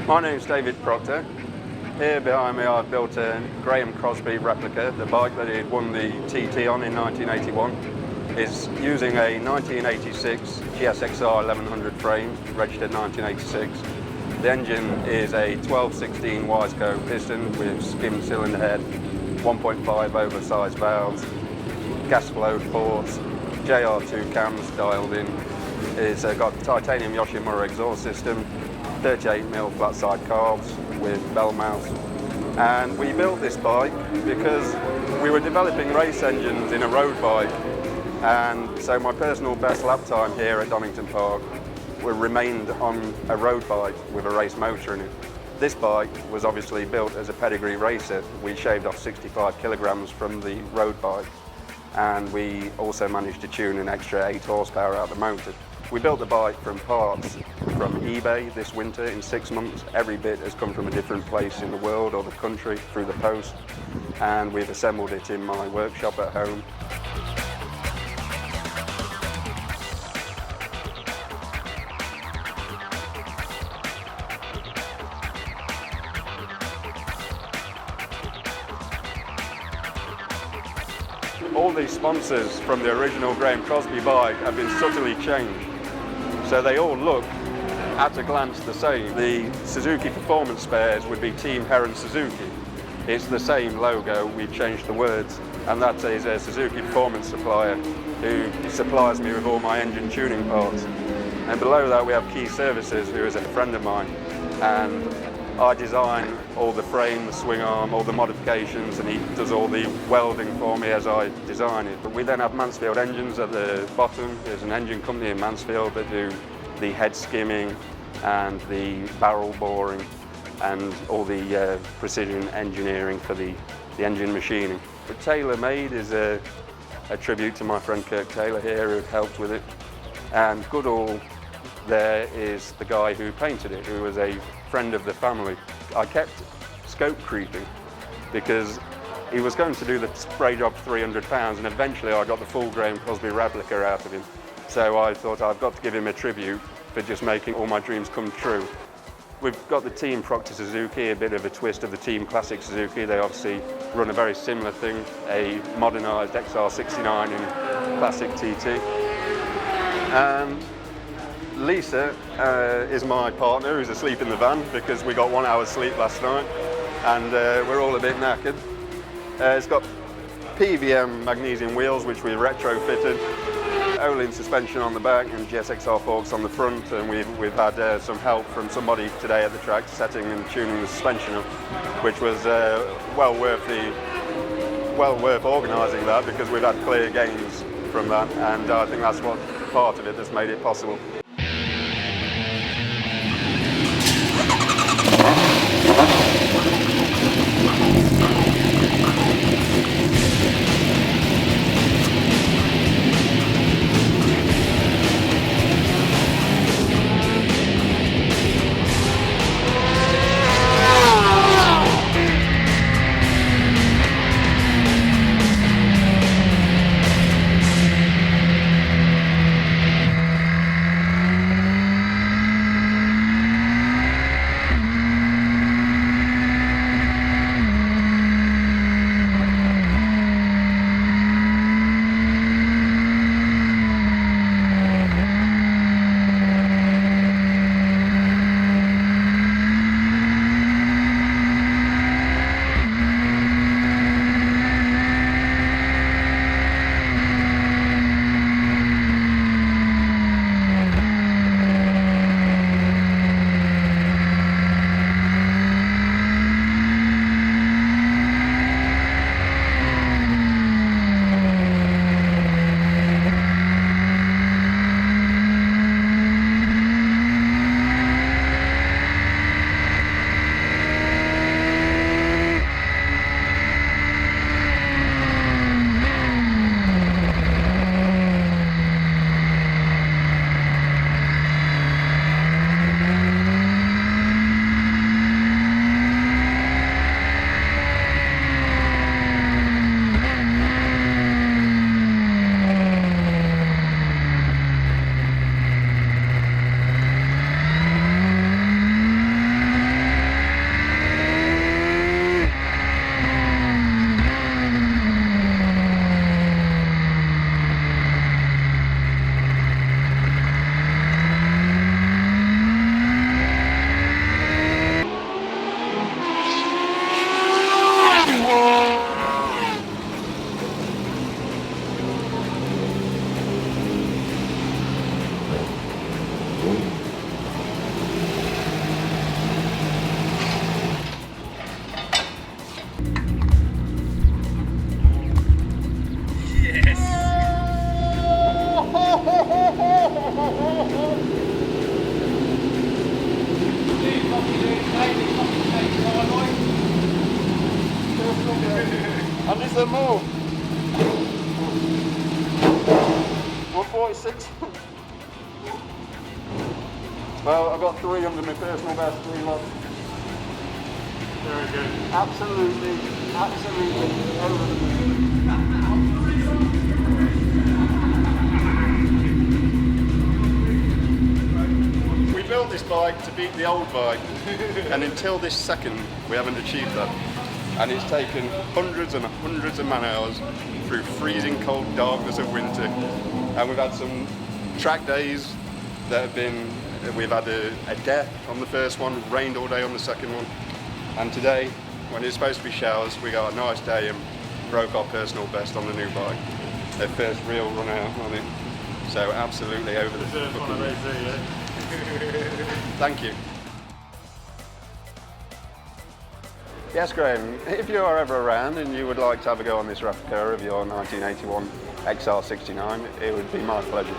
My name's David Proctor. Here behind me I've built a Graeme Crosby replica. The bike that he won the TT on in 1981 is using a 1986 XR 1100 frame, registered 1986. The engine is a 1216 Wiseco piston with skim cylinder head, 1.5 oversized valves, gas flow ports, JR2 cams dialed in. It's got titanium Yoshimura exhaust system, 38mm flat side carbs with bell mounts. And we built this bike because we were developing race engines in a road bike, and so my personal best lap time here at Donington Park remained on a road bike with a race motor in it. This bike was obviously built as a pedigree racer. We shaved off 65 kilograms from the road bike, and we also managed to tune an extra 8 horsepower out the motor. We built the bike from parts from eBay this winter in 6 months. Every bit has come from a different place in the world or the country through the post, and we've assembled it in my workshop at home. All these sponsors from the original Graeme Crosby bike have been subtly changed, so they all look at a glance the same. The Suzuki performance spares would be Team Heron Suzuki. It's the same logo, we've changed the words, and that is a Suzuki performance supplier who supplies me with all my engine tuning parts. And below that we have Key Services, who is a friend of mine, and I design all the frame, the swing arm, all the modifications, and he does all the welding for me as I design it. But we then have Mansfield Engines at the bottom. There's an engine company in Mansfield that do the head skimming and the barrel boring and all the precision engineering for the engine machining. But Taylor Made is a tribute to my friend Kirk Taylor here, who helped with it. And Goodall there is the guy who painted it, who was a friend of the family. I kept scope creeping because he was going to do the spray job for £300, and eventually I got the full Graeme Crosby replica out of him. So I thought I've got to give him a tribute for just making all my dreams come true. We've got the Team Proctor Suzuki, a bit of a twist of the Team Classic Suzuki. They obviously run a very similar thing, a modernised XR69 in Classic TT. And Lisa is my partner, who's asleep in the van because we got 1 hour's sleep last night, and we're all a bit knackered. It's got PVM magnesium wheels, which we retrofitted, Olin suspension on the back and GSXR forks on the front, and we've had some help from somebody today at the track setting and tuning the suspension up, which was well worth organising that, because we've had clear gains from that, and I think that's what part of it that's made it possible. And is there more? 146. Well, I've got 3 under my personal best, 3 left. Very good. Absolutely over the moon. We built this bike to beat the old bike, and until this second, we haven't achieved that. And it's taken hundreds and hundreds of man-hours through freezing cold darkness of winter. And we've had some track days that have been, we've had a death on the first one, rained all day on the second one. And today, when it's supposed to be showers, we got a nice day and broke our personal best on the new bike. Their first real run out on it. So absolutely over the fucking moon. Thank you. Yes, Graeme, if you are ever around and you would like to have a go on this replica of your 1981 XR69, it would be my pleasure.